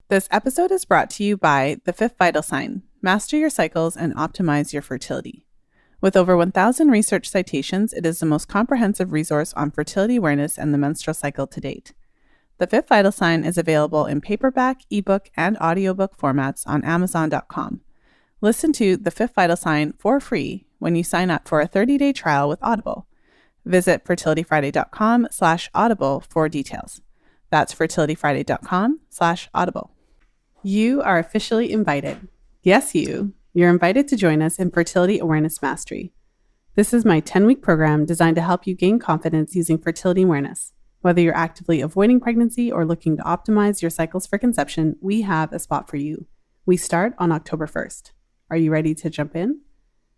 This episode is brought to you by The Fifth Vital Sign. Master your cycles and optimize your fertility. With over 1,000 research citations, it is the most comprehensive resource on fertility awareness and the menstrual cycle to date. The Fifth Vital Sign is available in paperback, ebook, and audiobook formats on Amazon.com. Listen to The Fifth Vital Sign for free when you sign up for a 30-day trial with Audible. Visit fertilityfriday.com/audible for details. That's fertilityfriday.com/audible. You are officially invited. Yes, you're invited to join us in Fertility Awareness Mastery. This is my 10-week program designed to help you gain confidence using fertility awareness. Whether you're actively avoiding pregnancy or looking to optimize your cycles for conception, we have a spot for you. We start on October 1st. Are you ready to jump in?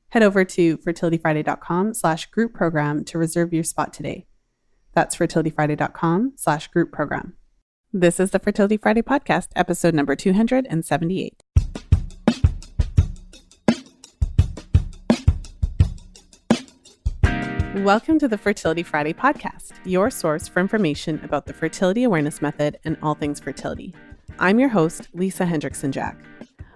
Head over to fertilityfriday.com/group program to reserve your spot today. That's fertilityfriday.com/group program. This is the Fertility Friday podcast, episode number 278. Welcome to the Fertility Friday podcast, your source for information about the fertility awareness method and all things fertility. I'm your host, Lisa Hendrickson-Jack.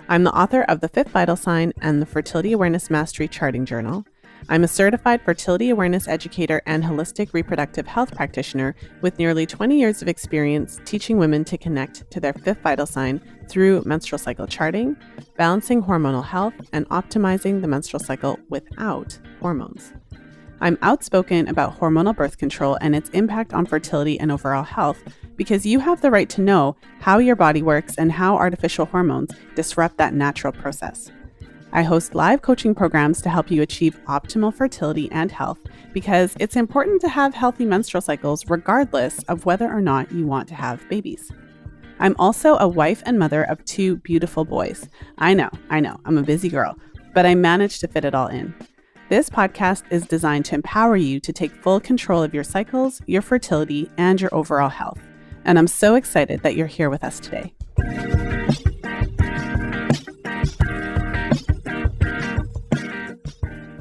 I'm the author of The Fifth Vital Sign and the Fertility Awareness Mastery Charting Journal. I'm a certified fertility awareness educator and holistic reproductive health practitioner with nearly 20 years of experience teaching women to connect to their fifth vital sign through menstrual cycle charting, balancing hormonal health, and optimizing the menstrual cycle without hormones. I'm outspoken about hormonal birth control and its impact on fertility and overall health because you have the right to know how your body works and how artificial hormones disrupt that natural process. I host live coaching programs to help you achieve optimal fertility and health because it's important to have healthy menstrual cycles regardless of whether or not you want to have babies. I'm also a wife and mother of 2 beautiful boys. I know, I'm a busy girl, but I managed to fit it all in. This podcast is designed to empower you to take full control of your cycles, your fertility, and your overall health. And I'm so excited that you're here with us today.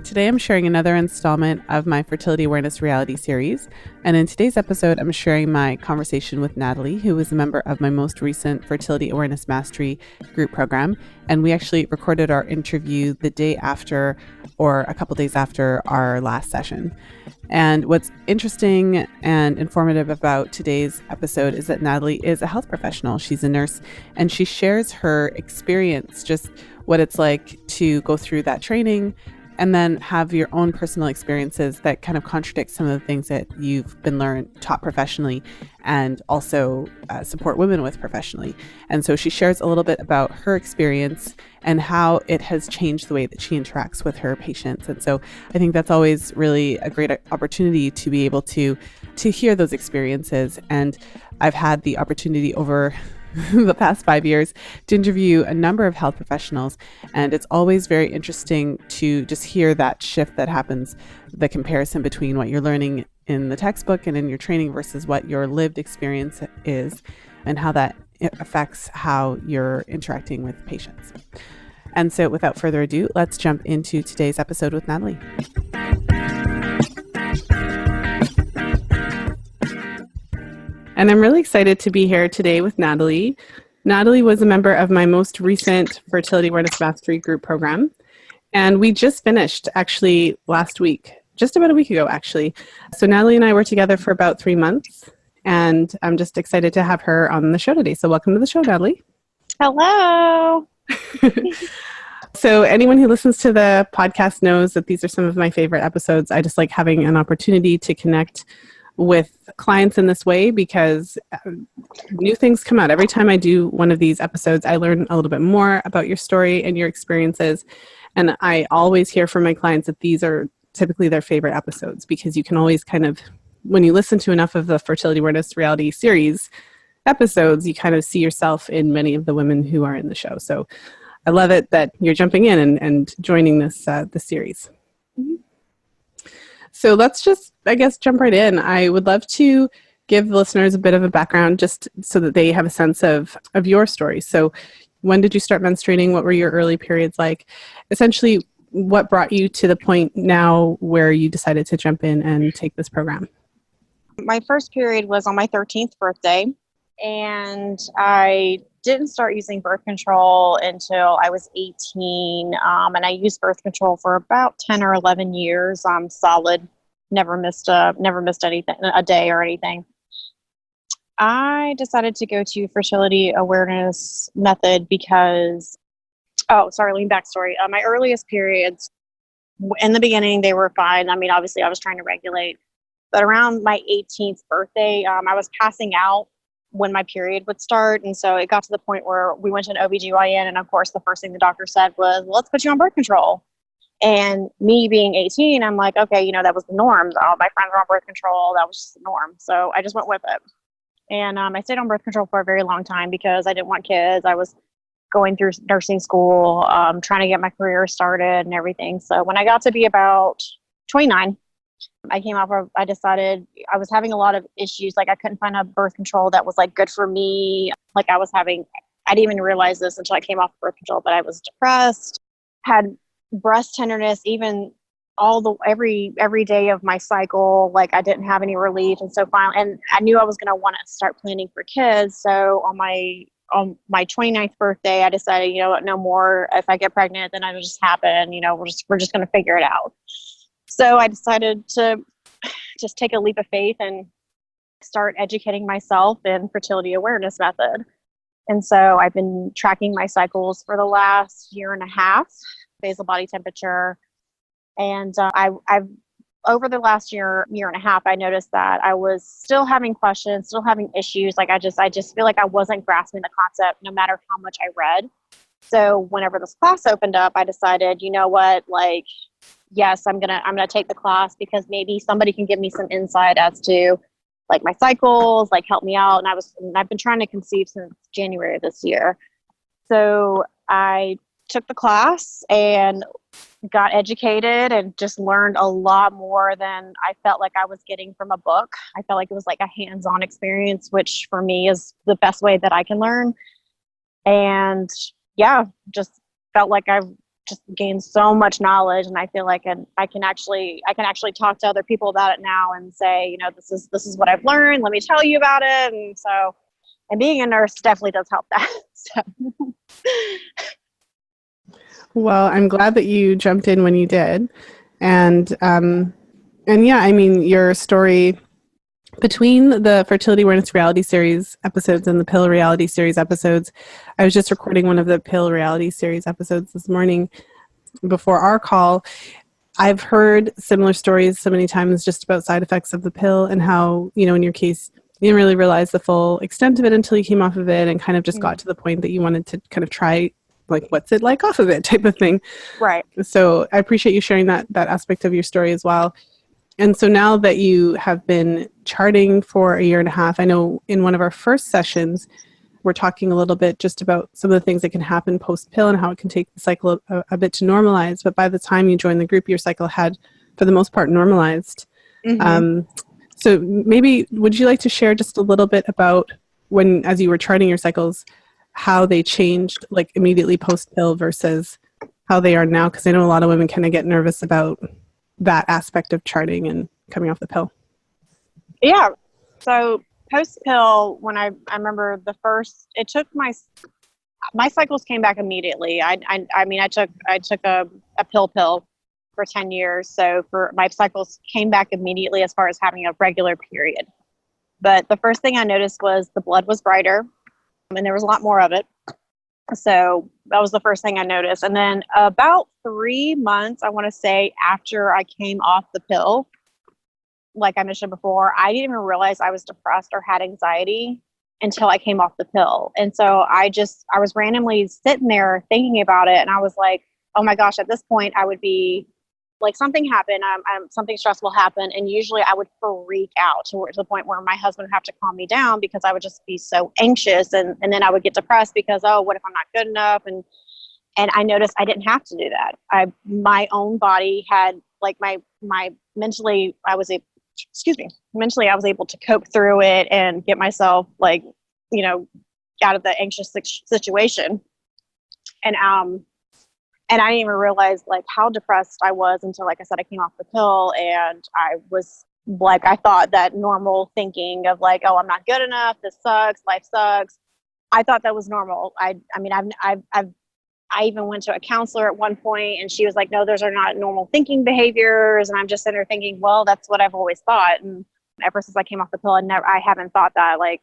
Today, I'm sharing another installment of my Fertility Awareness Reality Series. And in today's episode, I'm sharing my conversation with Natalie, who is a member of my most recent Fertility Awareness Mastery group program. And we actually recorded our interview the day after, or a couple days after our last session. And what's interesting and informative about today's episode is that Natalie is a health professional. She's a nurse, and she shares her experience, just what it's like to go through that training, and then have your own personal experiences that kind of contradict some of the things that you've been taught professionally, and also support women with professionally. And so she shares a little bit about her experience and how it has changed the way that she interacts with her patients. And so I think that's always really a great opportunity to be able to hear those experiences. And I've had the opportunity over the past 5 years to interview a number of health professionals. And it's always very interesting to just hear that shift that happens, the comparison between what you're learning in the textbook and in your training versus what your lived experience is, and how that affects how you're interacting with patients. And so without further ado, let's jump into today's episode with Natalie. And I'm really excited to be here today with Natalie. Natalie was a member of my most recent Fertility Awareness Mastery group program. And we just finished actually last week, just about a week ago, actually. So Natalie and I were together for about 3 months, and I'm just excited to have her on the show today. So welcome to the show, Natalie. Hello. So anyone who listens to the podcast knows that these are some of my favorite episodes. I just like having an opportunity to connect with clients in this way because new things come out. Every time I do one of these episodes, I learn a little bit more about your story and your experiences. And I always hear from my clients that these are typically their favorite episodes because you can always kind of, when you listen to enough of the Fertility Awareness Reality Series episodes, you kind of see yourself in many of the women who are in the show. So I love it that you're jumping in and joining this series. Mm-hmm. So let's just, I guess, jump right in. I would love to give listeners a bit of a background just so that they have a sense of your story. So when did you start menstruating? What were your early periods like? Essentially, what brought you to the point now where you decided to jump in and take this program? My first period was on my 13th birthday. And I didn't start using birth control until I was 18. And I used birth control for about 10 or 11 years, solid, never missed anything, a day or anything. I decided to go to fertility awareness method because, oh, sorry, lean backstory. My earliest periods in the beginning, they were fine. I mean, obviously I was trying to regulate, but around my 18th birthday, I was passing out when my period would start. And so it got to the point where we went to an OBGYN. And of course, the first thing the doctor said was, well, let's put you on birth control. And me being 18, I'm like, okay, that was the norm. All my friends were on birth control. That was just the norm. So I just went with it. And I stayed on birth control for a very long time because I didn't want kids. I was going through nursing school, trying to get my career started and everything. So when I got to be about 29, I decided I was having a lot of issues. Like I couldn't find a birth control that was like good for me. Like I didn't even realize this until I came off birth control, but I was depressed, had breast tenderness, even every day of my cycle. Like I didn't have any relief. And so finally, and I knew I was going to want to start planning for kids. So on my 29th birthday, I decided, no more. If I get pregnant, then it'll just happen. We're just going to figure it out. So I decided to just take a leap of faith and start educating myself in fertility awareness method. And so I've been tracking my cycles for the last year and a half, basal body temperature. And I've over the last year and a half, I noticed that I was still having questions, still having issues. Like I just feel like I wasn't grasping the concept no matter how much I read. So whenever this class opened up, I decided, you know what, like, yes, I'm gonna take the class because maybe somebody can give me some insight as to like my cycles, like help me out. And I've been trying to conceive since January of this year. So I took the class and got educated and just learned a lot more than I felt like I was getting from a book. I felt like it was like a hands-on experience, which for me is the best way that I can learn. And yeah, just felt like I've just gained so much knowledge, and I feel like I can actually talk to other people about it now and say, this is what I've learned. Let me tell you about it. And being a nurse definitely does help that. So. Well, I'm glad that you jumped in when you did. And yeah, I mean, your story between the Fertility Awareness Reality Series episodes and the Pill Reality Series episodes, I was just recording one of the Pill Reality Series episodes this morning before our call. I've heard similar stories so many times just about side effects of the pill and how, in your case, you didn't really realize the full extent of it until you came off of it and kind of just got to the point that you wanted to kind of try, like, what's it like off of it type of thing. Right. So I appreciate you sharing that aspect of your story as well. And so now that you have been charting for a year and a half, I know in one of our first sessions, we're talking a little bit just about some of the things that can happen post-pill and how it can take the cycle a bit to normalize. But by the time you joined the group, your cycle had, for the most part, normalized. Mm-hmm. So maybe would you like to share just a little bit about when, as you were charting your cycles, how they changed like immediately post-pill versus how they are now? Because I know a lot of women kind of get nervous about that aspect of charting and coming off the pill. Yeah. So post-pill, when I remember it took my cycles came back immediately. I took a pill for 10 years. So for my cycles came back immediately as far as having a regular period. But the first thing I noticed was the blood was brighter and there was a lot more of it. So that was the first thing I noticed. And then about 3 months, I want to say, after I came off the pill, like I mentioned before, I didn't even realize I was depressed or had anxiety until I came off the pill. And so I was randomly sitting there thinking about it. And I was like, oh my gosh, at this point I would be like, something happened, something stressful happened. And usually I would freak out to the point where my husband would have to calm me down because I would just be so anxious. And then I would get depressed because, oh, what if I'm not good enough? And I noticed I didn't have to do that. My own body had like mentally I was able to cope through it and get myself out of the anxious situation. And I didn't even realize like how depressed I was until, like I said, I came off the pill and I was like I thought that normal thinking of like, oh, I'm not good enough. This sucks. Life sucks. I thought that was normal. I mean, I even went to a counselor at one point and she was like, no, those are not normal thinking behaviors. And I'm just sitting there thinking, well, that's what I've always thought. And ever since I came off the pill, I haven't thought that. Like,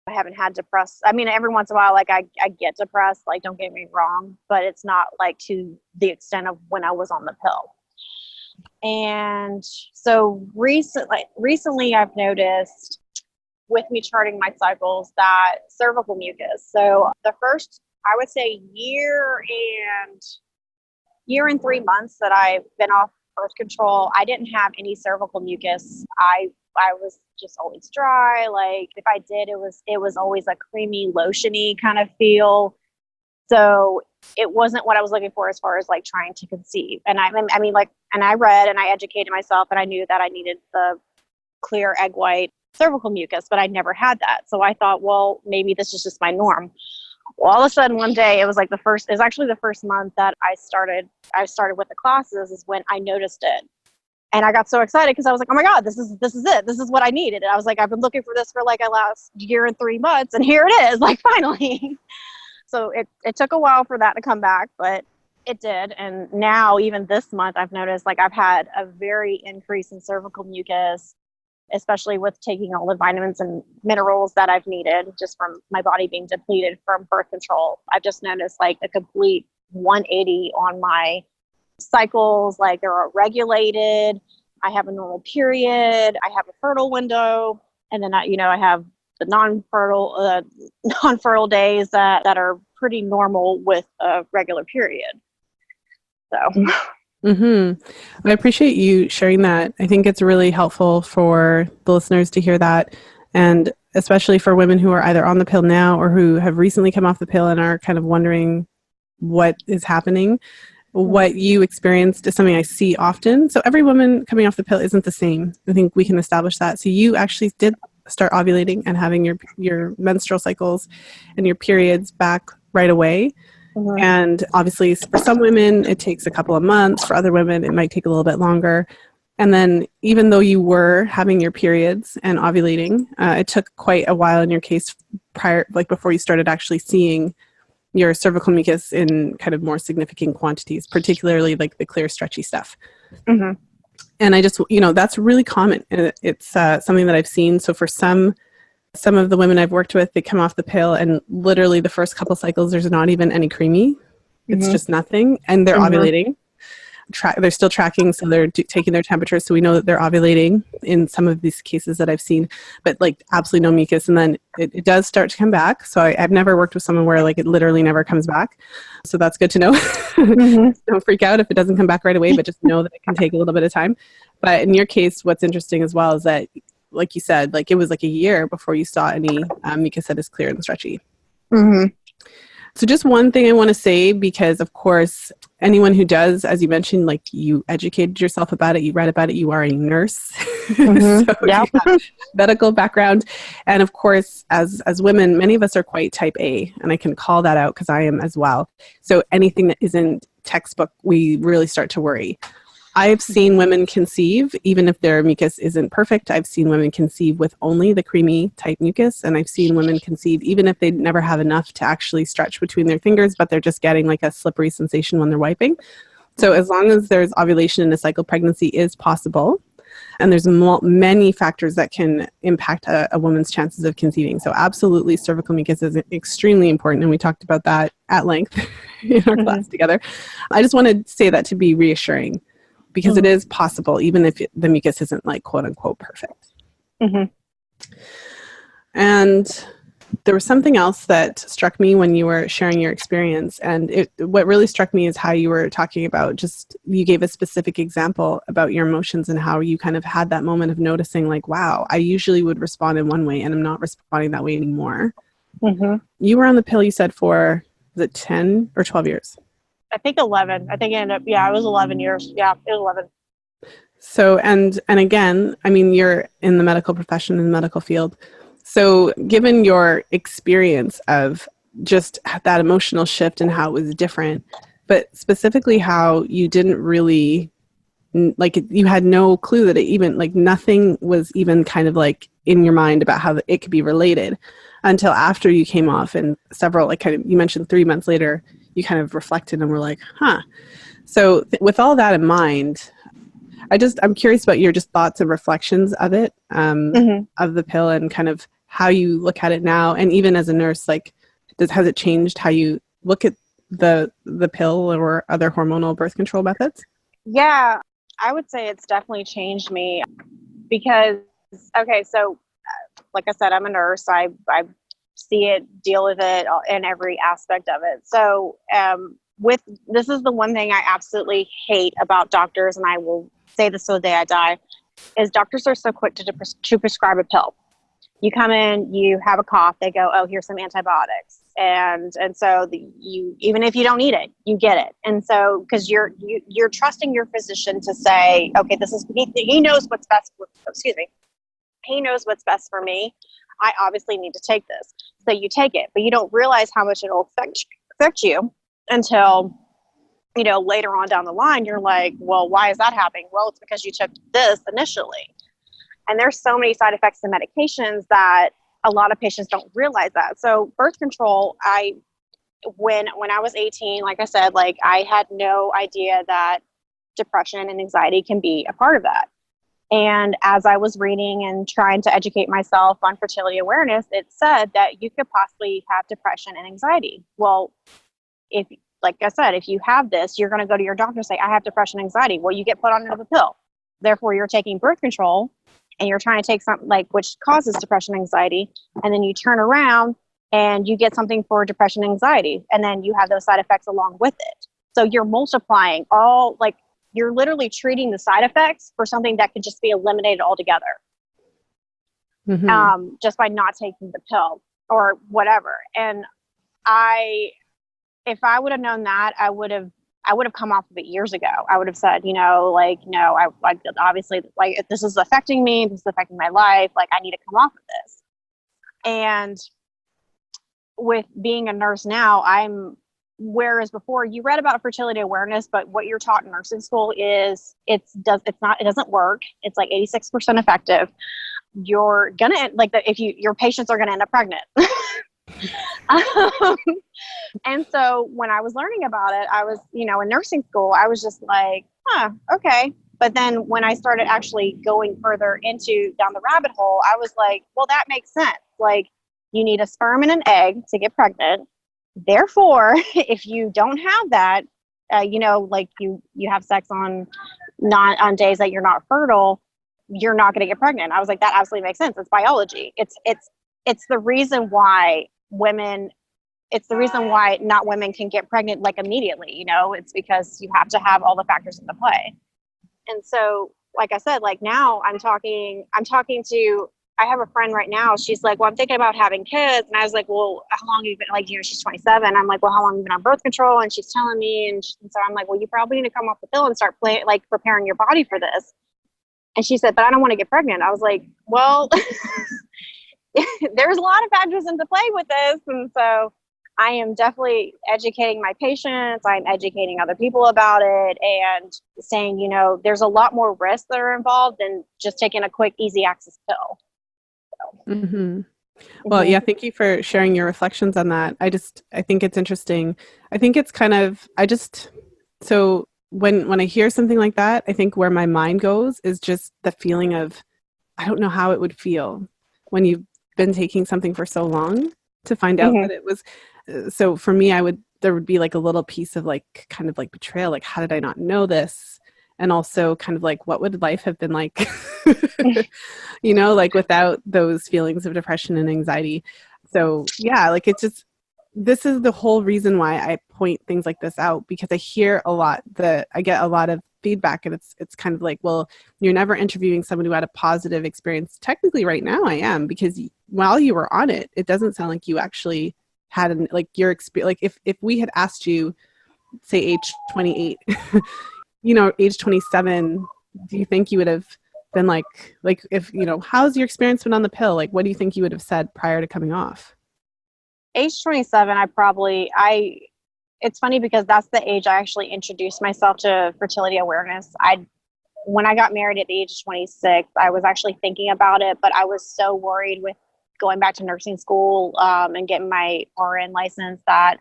I haven't had depressed. I mean, every once in a while, like I get depressed, like don't get me wrong, but it's not like to the extent of when I was on the pill. And so recently I've noticed with me charting my cycles that cervical mucus. So the first, I would say year and 3 months that I've been off birth control, I didn't have any cervical mucus. I was just always dry. Like if I did, it was always a creamy, lotiony kind of feel. So it wasn't what I was looking for as far as like trying to conceive. And I mean, like, and I read and I educated myself and I knew that I needed the clear egg white cervical mucus, but I never had that. So I thought, well, maybe this is just my norm. Well, all of a sudden one day it was actually the first month that I started with the classes is when I noticed it. And I got so excited because I was like, oh my God, this is it. This is what I needed. And I was like, I've been looking for this for like a last year and 3 months and here it is, like finally. So it took a while for that to come back, but it did. And now even this month I've noticed like I've had a very increase in cervical mucus, especially with taking all the vitamins and minerals that I've needed just from my body being depleted from birth control. I've just noticed like a complete 180 on my cycles. Like they're regulated. I have a normal period. I have a fertile window. And then I have the non-fertile days that are pretty normal with a regular period. So. I appreciate you sharing that. I think it's really helpful for the listeners to hear that. And especially for women who are either on the pill now or who have recently come off the pill and are kind of wondering what is happening. What you experienced is something I see often. So every woman coming off the pill isn't the same. I think we can establish that. So you actually did start ovulating and having your menstrual cycles and your periods back right away. Mm-hmm. And obviously for some women, it takes a couple of months. For other women, it might take a little bit longer. And then even though you were having your periods and ovulating, it took quite a while in your case before you started actually seeing your cervical mucus in kind of more significant quantities, particularly like the clear, stretchy stuff. Mm-hmm. And I just, that's really common. And it's something that I've seen. So for some of the women I've worked with, they come off the pill and literally the first couple cycles, there's not even any creamy. It's just nothing. And they're ovulating. They're still tracking. So they're taking their temperature. So we know that they're ovulating in some of these cases that I've seen, but like absolutely no mucus. And then it does start to come back. So I've never worked with someone where like it literally never comes back. So that's good to know. Don't freak out if it doesn't come back right away, but just know that it can take a little bit of time. But in your case, what's interesting as well is that, like you said, like it was like a year before you saw any mucus that is clear and stretchy. Mm-hmm. So just one thing I want to say, because of course, anyone who does, as you mentioned, like you educated yourself about it, you read about it, you are a nurse, so you have medical background. And of course, as women, many of us are quite type A, and I can call that out because I am as well. So anything that isn't textbook, we really start to worry. I've seen women conceive, even if their mucus isn't perfect. I've seen women conceive with only the creamy type mucus. And I've seen women conceive even if they never have enough to actually stretch between their fingers, but they're just getting like a slippery sensation when they're wiping. So as long as there's ovulation in a cycle, pregnancy is possible. And there's many factors that can impact a woman's chances of conceiving. So absolutely, cervical mucus is extremely important. And we talked about that at length in our class together. I just want to say that to be reassuring, because it is possible, even if the mucus isn't like quote unquote perfect. And there was something else that struck me when you were sharing your experience. And what really struck me is how you were talking about you gave a specific example about your emotions and how you kind of had that moment of noticing like, wow, I usually would respond in one way and I'm not responding that way anymore. You were on the pill, you said, for, was it 10 or 12 years? I think 11. I think it ended up, it was 11 years. Yeah, it was 11. So, and again, I mean, you're in the medical profession, in the medical field. So given your experience of just that emotional shift and how it was different, but specifically how you didn't really like you had no clue that it even, like nothing was even kind of like in your mind about how it could be related until after you came off, and several, like kind of, you mentioned 3 months later, you kind of reflected and were like, huh. So with all that in mind, I'm curious about your just thoughts and reflections of it, of the pill, and kind of how you look at it now. And even as a nurse, like, has it changed how you look at the pill or other hormonal birth control methods? Yeah, I would say it's definitely changed me because, okay, so like I said, I'm a nurse. I see it, deal with it in every aspect of it. So this is the one thing I absolutely hate about doctors, and I will say this till the day I die, is doctors are so quick to prescribe a pill. You come in, you have a cough, they go, oh, here's some antibiotics. And so you, even if you don't need it, you get it. And so, because you're trusting your physician to say, okay, this is, he knows what's best for, excuse me, he knows what's best for me. I obviously need to take this. So you take it, but you don't realize how much it'll affect you until, later on down the line, you're like, well, why is that happening? Well, it's because you took this initially. And there's so many side effects to medications that a lot of patients don't realize that. So birth control, when I was 18, like I said, like I had no idea that depression and anxiety can be a part of that. And as I was reading and trying to educate myself on fertility awareness, it said that you could possibly have depression and anxiety. Well, like I said, if you have this, you're going to go to your doctor and say, I have depression and anxiety. Well, you get put on another pill. Therefore, you're taking birth control and you're trying to take something which causes depression and anxiety. And then you turn around and you get something for depression and anxiety. And then you have those side effects along with it. So you're multiplying you're literally treating the side effects for something that could just be eliminated altogether. Just by not taking the pill or whatever. And if I would have known that, I would have come off of it years ago. I would have said, no, I obviously, like, if this is affecting me, this is affecting my life, like I need to come off of this. And with being a nurse now, whereas before you read about fertility awareness, but what you're taught in nursing school is it doesn't work. It's like 86% effective. You're gonna your patients are gonna end up pregnant. And so when I was learning about it, I was, in nursing school, I was just like, okay. But then when I started actually going further down the rabbit hole, I was like, well, that makes sense. Like, you need a sperm and an egg to get pregnant. Therefore, if you don't have that, you have sex on days that you're not fertile, you're not going to get pregnant. I was like, that absolutely makes sense. It's biology. It's the reason why not women can get pregnant like immediately. It's because you have to have all the factors into play. And so, like I said, like now I'm talking to, I have a friend right now. She's like, well, I'm thinking about having kids. And I was like, well, how long have you been, she's 27. I'm like, well, how long have you been on birth control? And she's telling me, and so I'm like, well, you probably need to come off the pill and start preparing your body for this. And she said, but I don't want to get pregnant. I was like, well, there's a lot of factors into play with this. And so I am definitely educating my patients. I'm educating other people about it and saying, there's a lot more risks that are involved than just taking a quick, easy access pill. So. Well, yeah, thank you for sharing your reflections on that. I think it's interesting. I think it's kind of, so when I hear something like that, I think where my mind goes is just the feeling of, I don't know how it would feel when you've been taking something for so long to find out that it was. So for me, there would be like a little piece of kind of betrayal. Like, how did I not know this? And also kind of what would life have been like, without those feelings of depression and anxiety. So yeah, this is the whole reason why I point things like this out, because I hear a lot I get a lot of feedback, and it's kind of like, well, you're never interviewing someone who had a positive experience. Technically right now I am, because while you were on it, it doesn't sound like you actually had your experience. If we had asked you, say age 28, age 27, do you think you would have been if, how's your experience been on the pill? What do you think you would have said prior to coming off? Age 27, it's funny because that's the age I actually introduced myself to fertility awareness. when I got married at the age of 26, I was actually thinking about it, but I was so worried with going back to nursing school and getting my RN license that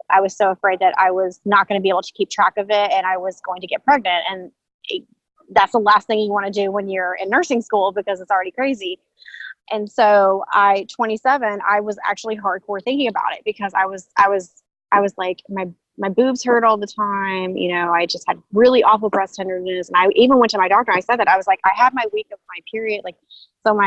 I was so afraid that I was not going to be able to keep track of it and I was going to get pregnant. And that's the last thing you want to do when you're in nursing school because it's already crazy. And so 27, I was actually hardcore thinking about it because I was like, my boobs hurt all the time. You know, I just had really awful breast tenderness. And I even went to my doctor. I said that I was like, I had my week of my period. Like, so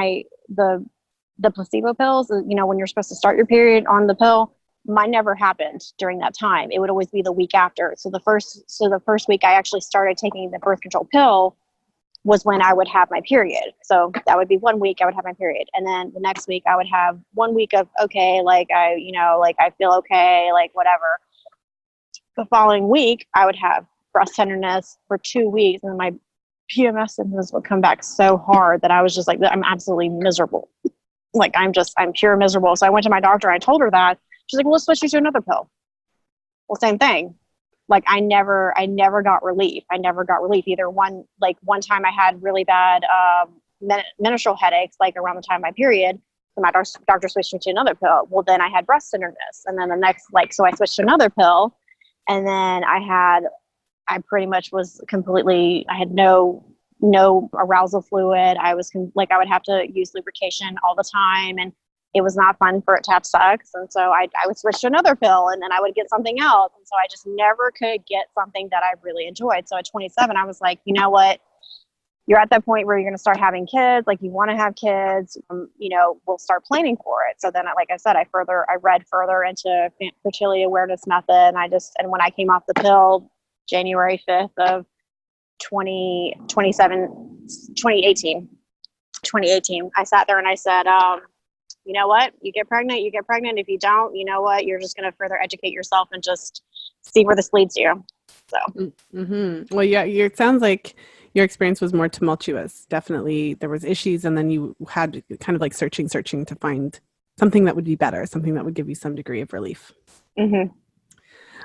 the placebo pills, you know, when you're supposed to start your period on the pill, mine never happened during that time. It would always be the week after. So the first week I actually started taking the birth control pill was when I would have my period. So that would be 1 week I would have my period. And then the next week I would have 1 week of, okay, like I feel okay, like whatever. The following week I would have breast tenderness for 2 weeks. And then my PMS symptoms would come back so hard that I was just like, I'm absolutely miserable. Like I'm pure miserable. So I went to my doctor. I told her that. She's like, well, let's switch you to another pill. Well, same thing. Like I never got relief. Either one time I had really bad menstrual headaches, like around the time of my period. So my doctor switched me to another pill. Well, then I had breast tenderness. And then the next, so I switched to another pill. And then I pretty much was completely, I had no arousal fluid. I was I would have to use lubrication all the time. And it was not fun for it to have sex. And so I would switch to another pill and then I would get something else. And so I just never could get something that I really enjoyed. So at 27, I was like, you know what? You're at that point where you're going to start having kids. Like you want to have kids, you know, we'll start planning for it. So then, like I said, I read further into fertility awareness method. And when I came off the pill, January 5th of 2018, I sat there and I said, you know what? You get pregnant. If you don't, you know what? You're just going to further educate yourself and just see where this leads you. So. Mm-hmm. Well, yeah, it sounds like your experience was more tumultuous. Definitely there was issues and then you had kind of like searching to find something that would be better, something that would give you some degree of relief. Mm-hmm.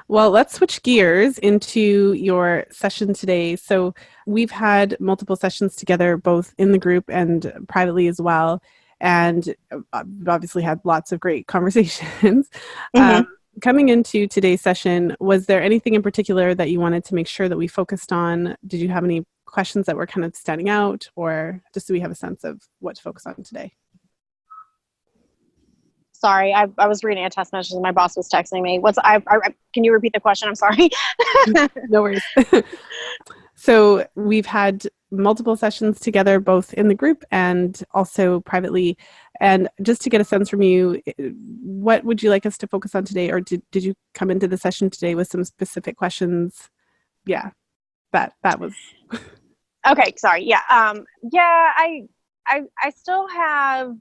Well, let's switch gears into your session today. So we've had multiple sessions together, both in the group and privately as well. And obviously had lots of great conversations. Mm-hmm. Coming into today's session, was there anything in particular that you wanted to make sure that we focused on? Did you have any questions that were kind of standing out, or just so we have a sense of what to focus on today? Sorry, I was reading a text message and my boss was texting me. Can you repeat the question? I'm sorry. No worries. So we've had multiple sessions together, both in the group and also privately. And just to get a sense from you, what would you like us to focus on today? Or did you come into the session today with some specific questions? Yeah, that was. Okay, sorry. Yeah. I still have,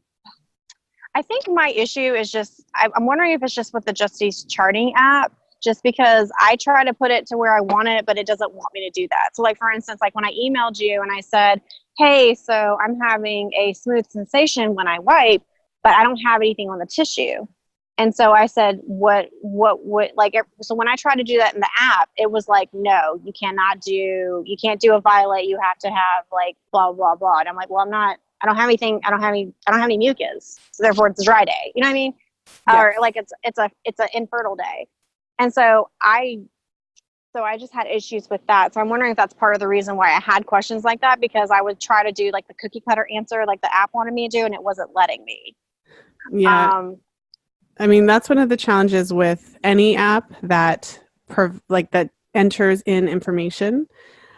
I think my issue is just, I'm wondering if it's just with the Justice charting app. Just because I try to put it to where I want it, but it doesn't want me to do that. So like, for instance, like when I emailed you and I said, hey, so I'm having a smooth sensation when I wipe, but I don't have anything on the tissue. And so I said, what, so when I tried to do that in the app, it was like, no, you can't do a violet. You have to have like, blah, blah, blah. And I'm like, well, I don't have anything. I don't have any mucus. So therefore it's a dry day. You know what I mean? Yes. Or like it's an infertile day. And so I just had issues with that. So I'm wondering if that's part of the reason why I had questions like that, because I would try to do like the cookie cutter answer, like the app wanted me to do, and it wasn't letting me. Yeah. I mean, that's one of the challenges with any app that that enters in information.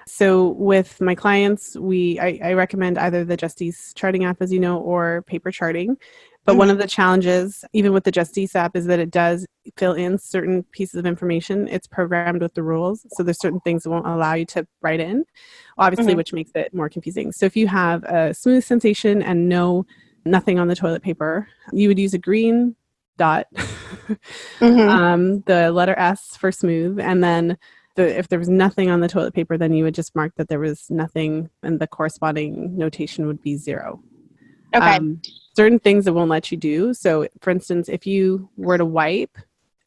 So with my clients, I recommend either the Justice charting app, as you know, or paper charting. But one of the challenges, even with the Justice app, is that it does fill in certain pieces of information. It's programmed with the rules. So there's certain things that won't allow you to write in, obviously, which makes it more confusing. So if you have a smooth sensation and nothing on the toilet paper, you would use a green dot, the letter S for smooth, and then if there was nothing on the toilet paper, then you would just mark that there was nothing, and the corresponding notation would be 0. Okay. Certain things it won't let you do. So, for instance, if you were to wipe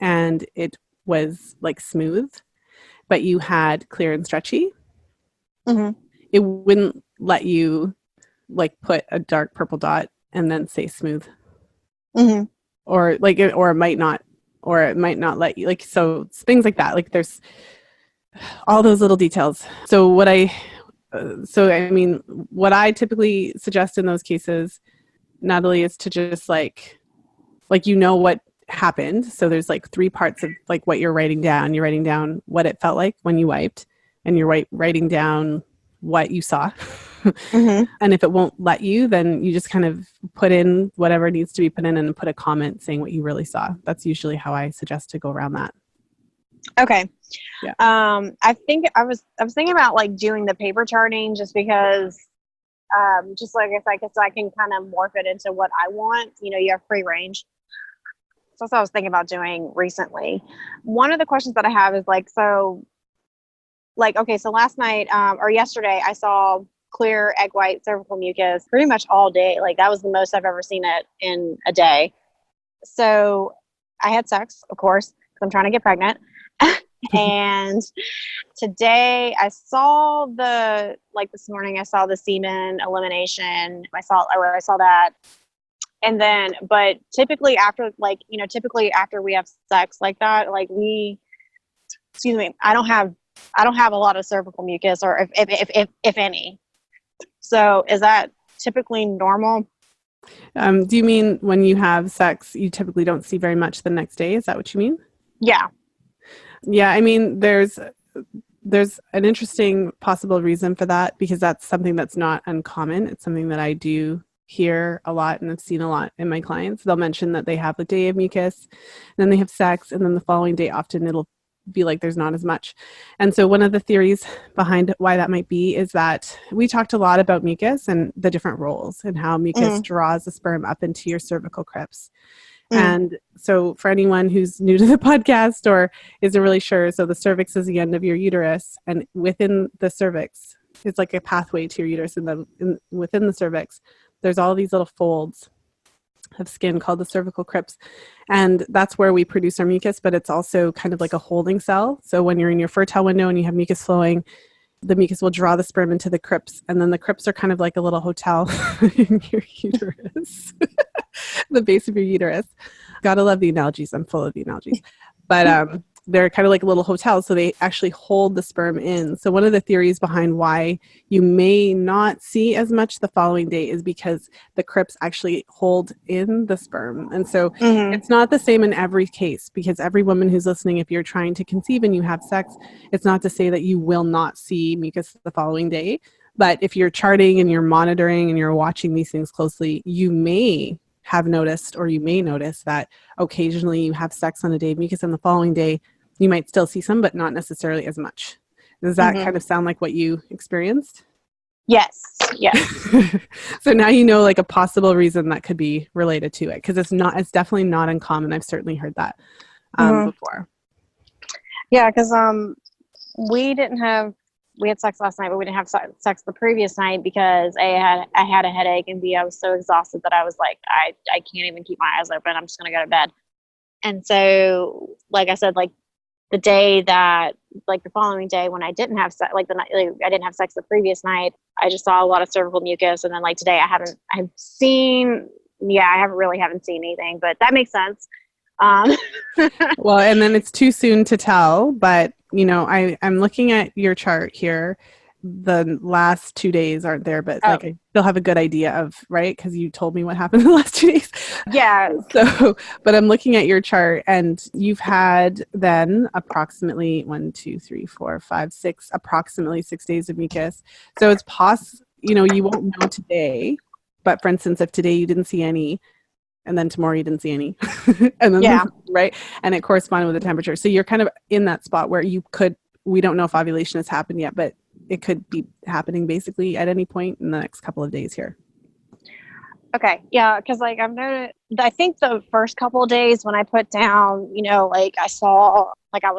and it was like smooth, but you had clear and stretchy, it wouldn't let you like put a dark purple dot and then say smooth. Mm-hmm. Or like or it might not let you, like, so things like that. Like there's all those little details. So what I typically suggest in those cases, Natalie, is to just like what happened. So there's like three parts of like what you're writing down. You're writing down what it felt like when you wiped, and you're writing down what you saw. Mm-hmm. And if it won't let you, then you just kind of put in whatever needs to be put in and put a comment saying what you really saw. That's usually how I suggest to go around that. Okay. Yeah. I think I was thinking about like doing the paper charting just because, just like if I can kind of morph it into what I want. You have free range. So that's what I was thinking about doing recently. One of the questions that I have is like, so last night, or yesterday, I saw clear egg white cervical mucus pretty much all day. Like that was the most I've ever seen it in a day. So I had sex, of course, because I'm trying to get pregnant. And today I saw this morning I saw the semen elimination. I saw that. And then, but typically after we have sex like that, I don't have a lot of cervical mucus, or if any. So is that typically normal? Do you mean when you have sex, you typically don't see very much the next day? Is that what you mean? Yeah. Yeah. I mean, there's an interesting possible reason for that, because that's something that's not uncommon. It's something that I do hear a lot and I've seen a lot in my clients. They'll mention that they have a day of mucus, and then they have sex, and then the following day often it'll be like there's not as much. And so one of the theories behind why that might be is that we talked a lot about mucus and the different roles and how mucus draws the sperm up into your cervical crypts. And so for anyone who's new to the podcast or isn't really sure, so the cervix is the end of your uterus, and within the cervix, it's like a pathway to your uterus, and then within the cervix, there's all these little folds of skin called the cervical crypts. And that's where we produce our mucus, but it's also kind of like a holding cell. So when you're in your fertile window and you have mucus flowing, the mucus will draw the sperm into the crypts. And then the crypts are kind of like a little hotel in your uterus, the base of your uterus. Gotta love the analogies. I'm full of the analogies. But they're kind of like a little hotel, so they actually hold the sperm in. So one of the theories behind why you may not see as much the following day is because the crypts actually hold in the sperm. And so it's not the same in every case, because every woman who's listening, if you're trying to conceive and you have sex, it's not to say that you will not see mucus the following day. But if you're charting and you're monitoring and you're watching these things closely, you may have noticed, or you may notice that occasionally you have sex on a day of mucus and the following day you might still see some, but not necessarily as much. Does that kind of sound like what you experienced? Yes. So now you know like a possible reason that could be related to it, because it's definitely not uncommon. I've certainly heard that before. Yeah, because we had sex last night, but we didn't have sex the previous night because I had a headache, and B, I was so exhausted that I was like, I can't even keep my eyes open. I'm just gonna go to bed. And so, like I said, like the day that, like the following day when I didn't have sex, I didn't have sex the previous night, I just saw a lot of cervical mucus. And then like today I haven't seen anything, but that makes sense. Well, and then it's too soon to tell, but I'm looking at your chart here. The last 2 days aren't there, but like I still have a good idea of, right? Because you told me what happened in the last 2 days. Yeah. So, but I'm looking at your chart, and you've had then approximately 1, 2, 3, 4, 5, 6, approximately 6 days of mucus. So it's you won't know today, but for instance, if today you didn't see any, and then tomorrow you didn't see any, and then right, and it corresponded with the temperature. So you're kind of in that spot where we don't know if ovulation has happened yet, but it could be happening basically at any point in the next couple of days here. Okay. Yeah. Because like I've noticed, I think the first couple of days when I put down, like I saw, like I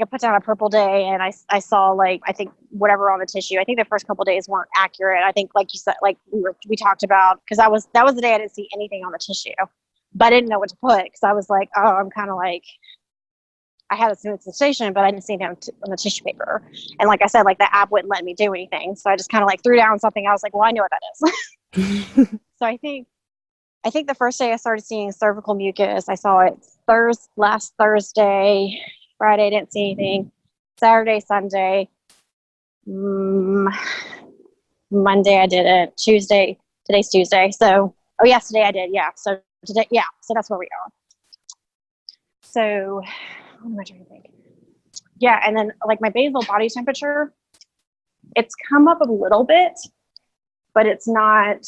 put down a purple day, and I saw like, I think whatever on the tissue. I think the first couple of days weren't accurate. I think like you said, like we talked about, because that was the day I didn't see anything on the tissue, but I didn't know what to put, because I was like, oh, I'm kind of like, I had a smooth sensation, but I didn't see it on the tissue paper. And like I said, like the app wouldn't let me do anything. So I just kind of like threw down something. I was like, well, I know what that is. So I think the first day I started seeing cervical mucus, I saw it last Thursday. Friday, didn't see anything. Saturday, Sunday. Monday, I didn't. Tuesday, today's Tuesday. So, today I did. Yeah. So today, yeah. So that's where we are. So, what am I trying to think? Yeah. And then like my basal body temperature, it's come up a little bit, but it's not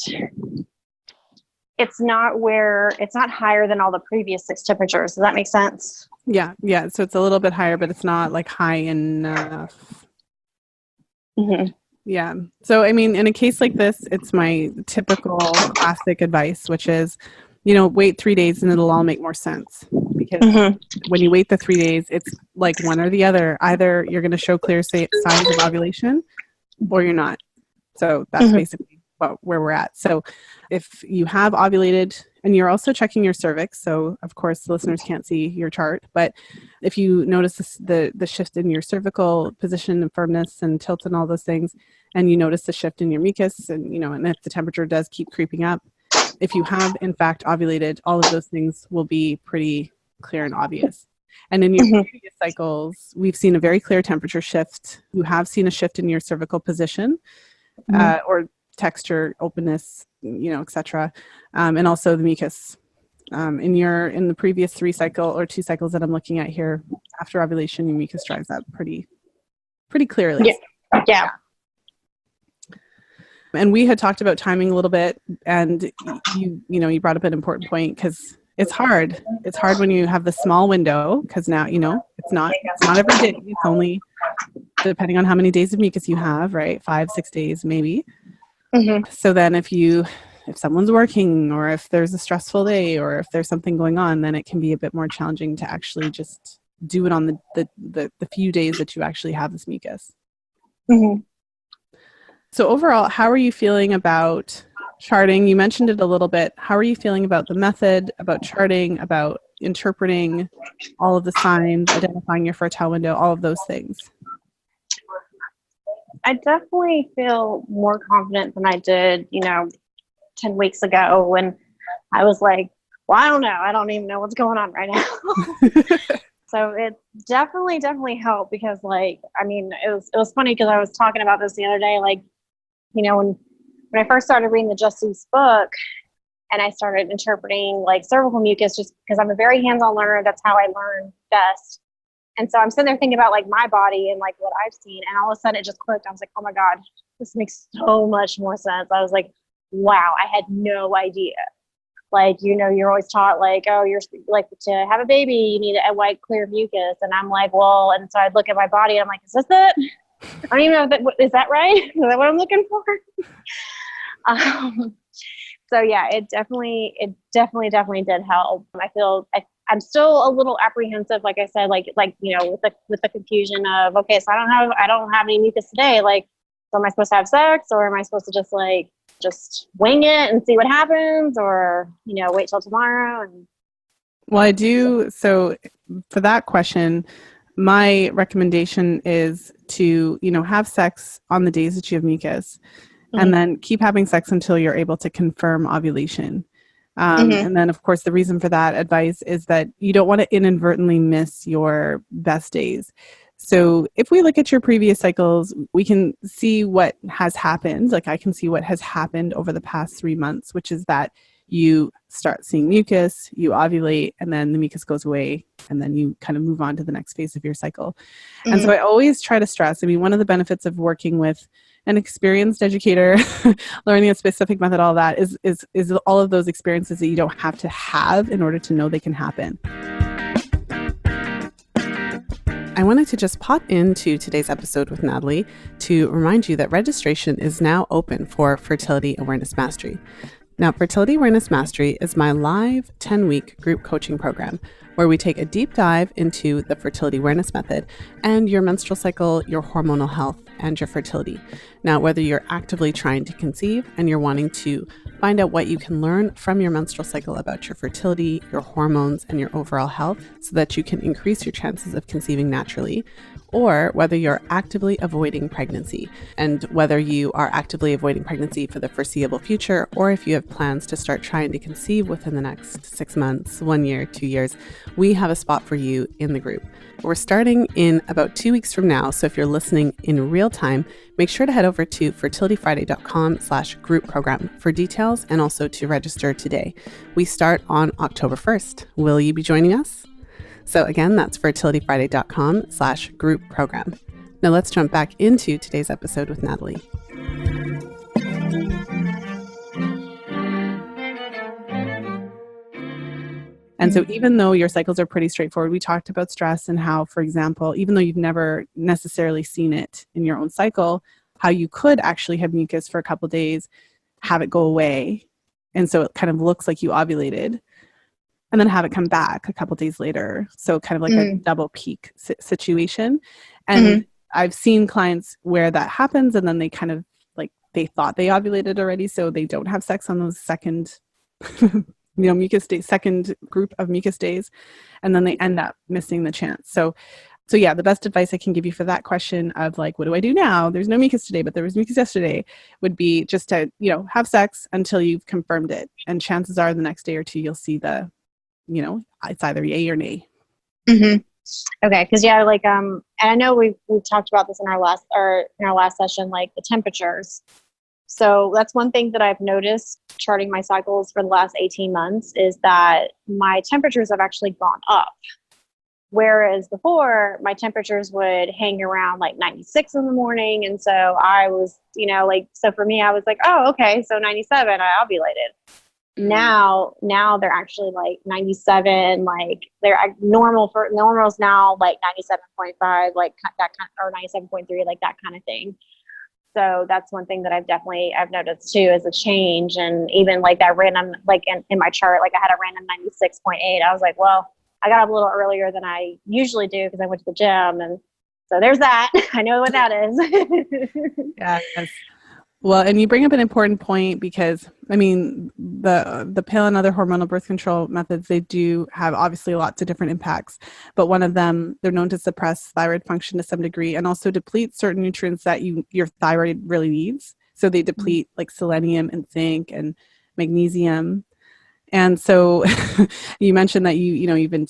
higher than all the previous 6 temperatures. Does that make sense? Yeah. Yeah. So it's a little bit higher, but it's not like high enough. Mm-hmm. Yeah. So, I mean, in a case like this, it's my typical classic advice, which is, wait 3 days and it'll all make more sense. Because when you wait the 3 days, it's like one or the other. Either you're going to show clear signs of ovulation or you're not. So that's basically where we're at. So if you have ovulated and you're also checking your cervix, so of course the listeners can't see your chart, but if you notice the shift in your cervical position and firmness and tilt and all those things, and you notice the shift in your mucus and, and if the temperature does keep creeping up, if you have in fact ovulated, all of those things will be pretty clear and obvious. And in your previous cycles, we've seen a very clear temperature shift. You have seen a shift in your cervical position or texture, openness, etc. And also the mucus. In the previous 2 cycles that I'm looking at here, after ovulation, your mucus dries up pretty clearly. Yeah. And we had talked about timing a little bit, and you brought up an important point because it's hard. It's hard when you have the small window because now it's not every day. It's only depending on how many days of mucus you have, right? 5-6 days maybe. So then if someone's working or if there's a stressful day or if there's something going on, then it can be a bit more challenging to actually just do it on the few days that you actually have this mucus. So overall, how are you feeling about charting? You mentioned it a little bit. How are you feeling about the method, about charting, about interpreting all of the signs, identifying your fertile window, all of those things? I definitely feel more confident than I did, 10 weeks ago when I was like, well, I don't know. I don't even know what's going on right now. So it definitely helped because it was funny because I was talking about this the other day, when I first started reading the Justice book and I started interpreting cervical mucus, just because I'm a very hands-on learner, that's how I learn best. And so I'm sitting there thinking about my body and what I've seen. And all of a sudden it just clicked. I was like, oh my God, this makes so much more sense. I was like, wow, I had no idea. You're always taught you're to have a baby, you need a white, clear mucus. And I'm like, well, and so I'd look at my body and I'm like, is this it? I don't even know is that right? Is that what I'm looking for? So yeah, it definitely did help. I'm still a little apprehensive, like I said, with the confusion of, okay, so I don't have any mucus today. So am I supposed to have sex or am I supposed to just wing it and see what happens or, wait till tomorrow? Well, I do. So for that question, my recommendation is to, have sex on the days that you have mucus and then keep having sex until you're able to confirm ovulation. And then, of course, the reason for that advice is that you don't want to inadvertently miss your best days. So if we look at your previous cycles, we can see what has happened. I can see what has happened over the past 3 months, which is that you start seeing mucus, you ovulate, and then the mucus goes away, and then you kind of move on to the next phase of your cycle. And so I always try to stress, one of the benefits of working with an experienced educator, learning a specific method, all that is all of those experiences that you don't have to have in order to know they can happen. I wanted to just pop into today's episode with Natalie to remind you that registration is now open for Fertility Awareness Mastery. Now, Fertility Awareness Mastery is my live 10-week group coaching program where we take a deep dive into the fertility awareness method and your menstrual cycle, your hormonal health, and your fertility. Now, whether you're actively trying to conceive and you're wanting to find out what you can learn from your menstrual cycle about your fertility, your hormones, and your overall health so that you can increase your chances of conceiving naturally, or whether you're actively avoiding pregnancy, and whether you are actively avoiding pregnancy for the foreseeable future, or if you have plans to start trying to conceive within the next 6 months, 1 year, 2 years, we have a spot for you in the group. We're starting in about 2 weeks from now, so if you're listening in real time, make sure to head over to fertilityfriday.com/group program for details and also to register today. We start on October 1st. Will you be joining us? So again, that's fertilityfriday.com/group program. Now let's jump back into today's episode with Natalie. And so even though your cycles are pretty straightforward, we talked about stress and how, for example, even though you've never necessarily seen it in your own cycle, how you could actually have mucus for a couple of days, have it go away. And so it kind of looks like you ovulated, and then have it come back a couple days later. So kind of like a double peak situation. And I've seen clients where that happens and then they kind of like, they thought they ovulated already, so they don't have sex on those second, mucus days, second group of mucus days. And then they end up missing the chance. So yeah, the best advice I can give you for that question of like, what do I do now? There's no mucus today, but there was mucus yesterday, would be just to, have sex until you've confirmed it. And chances are the next day or two, you'll see it's either yay or nay. Okay. Cause and I know we talked about this in our last session, like the temperatures. So that's one thing that I've noticed charting my cycles for the last 18 months is that my temperatures have actually gone up. Whereas before my temperatures would hang around like 96 in the morning. And so I was, so for me, I was like, oh, okay. So 97, I ovulated. Now they're actually like 97, like they're normal's now like 97.5, like that kind, or 97.3, like that kind of thing. So that's one thing that I've noticed too is a change. And even like that random, like in my chart, like I had a random 96.8. I was like, well, I got up a little earlier than I usually do because I went to the gym. And so there's that. I know what that is. Yes. Well, and you bring up an important point because, the pill and other hormonal birth control methods, they do have obviously lots of different impacts. But one of them, they're known to suppress thyroid function to some degree and also deplete certain nutrients that your thyroid really needs. So they deplete like selenium and zinc and magnesium. And so you mentioned that you've been,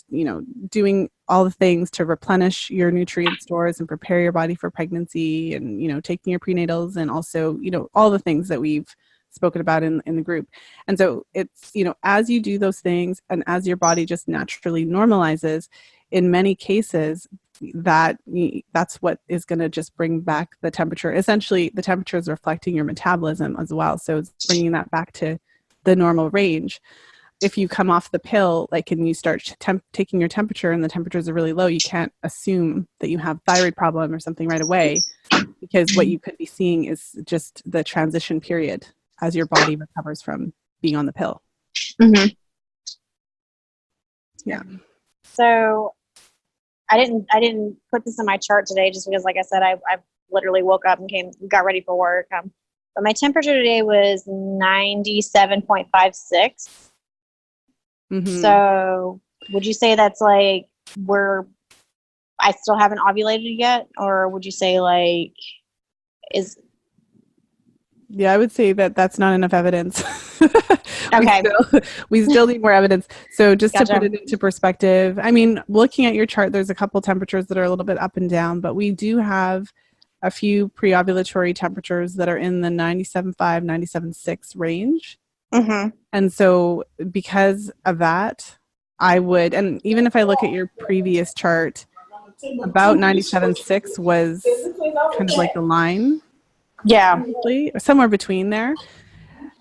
doing all the things to replenish your nutrient stores and prepare your body for pregnancy and, taking your prenatals and also, all the things that we've spoken about in the group. And so it's, as you do those things and as your body just naturally normalizes, in many cases, that's what is going to just bring back the temperature. Essentially, the temperature is reflecting your metabolism as well. So it's bringing that back to the normal range. If you come off the pill, and you start taking your temperature and the temperatures are really low, you can't assume that you have thyroid problem or something right away, because what you could be seeing is just the transition period as your body recovers from being on the pill. Yeah. So I didn't put this in my chart today just because, like I said, I literally woke up and got ready for work. But my temperature today was 97.56. So would you say that's like I still haven't ovulated yet? Or would you say like Yeah, I would say that that's not enough evidence. Okay. We still need more evidence. So just Gotcha. to put it into perspective, looking at your chart, there's a couple temperatures that are a little bit up and down, but we do have a few pre-ovulatory temperatures that are in the 97.5, 97.6 range. And so because of that, and even if I look at your previous chart, about 97.6 was kind of like the line. Yeah. Somewhere between there.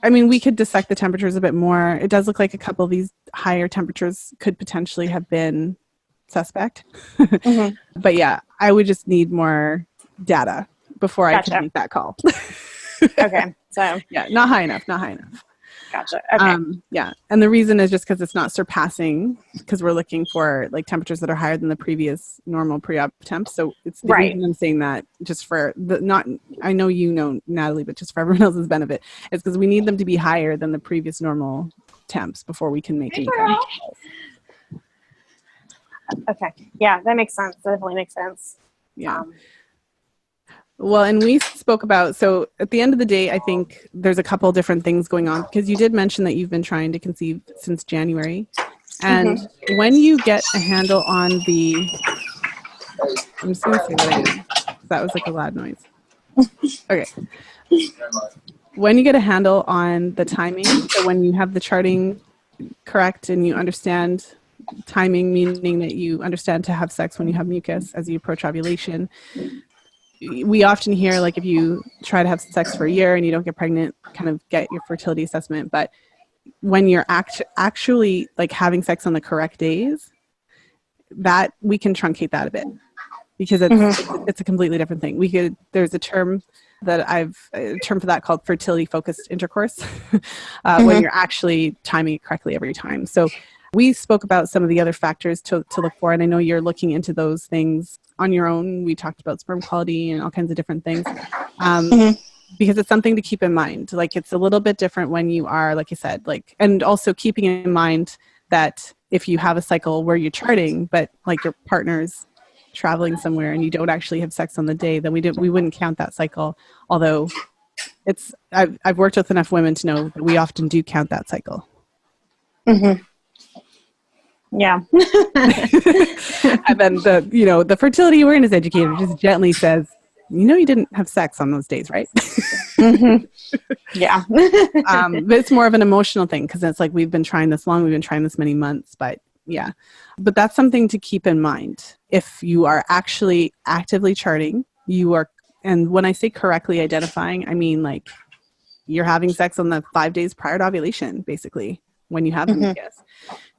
We could dissect the temperatures a bit more. It does look like a couple of these higher temperatures could potentially have been suspect. But yeah, I would just need more data before I could make that call. Okay. So yeah, not high enough. Gotcha. Okay. Yeah. And the reason is just because it's not surpassing, because we're looking for like temperatures that are higher than the previous normal pre-op temps. So it's the reason I'm saying that, just for I know you know, Natalie, but just for everyone else's benefit, is because we need them to be higher than the previous normal temps before we can make any kind of calls. Okay. Yeah, that makes sense. That definitely makes sense. Yeah. Well, and we spoke about, so at the end of the day, I think there's a couple different things going on, because you did mention that you've been trying to conceive since January. And when you get a handle on I'm just going to say that again. That was like a loud noise. Okay. When you get a handle on the timing, so when you have the charting correct and you understand timing, meaning that you understand to have sex when you have mucus as you approach ovulation, we often hear, like, if you try to have sex for a year and you don't get pregnant, kind of get your fertility assessment. But when you're actually like having sex on the correct days, that we can truncate that a bit, because it's a completely different thing. There's a term for that called fertility focused intercourse, when you're actually timing it correctly every time. So we spoke about some of the other factors to look for, and I know you're looking into those things on your own. We talked about sperm quality and all kinds of different things, because it's something to keep in mind. Like, it's a little bit different when you are, like I said, like, and also keeping in mind that if you have a cycle where you're charting, but like your partner's traveling somewhere and you don't actually have sex on the day, then we wouldn't count that cycle. Although I've worked with enough women to know that we often do count that cycle. Yeah. And then the fertility awareness educator just gently says, you didn't have sex on those days, right? Yeah. But it's more of an emotional thing, because it's like, we've been trying this long, we've been trying this many months, but yeah. But that's something to keep in mind. If you are actually actively charting, and when I say correctly identifying, I mean like you're having sex on the 5 days prior to ovulation, basically, when you have the mucus.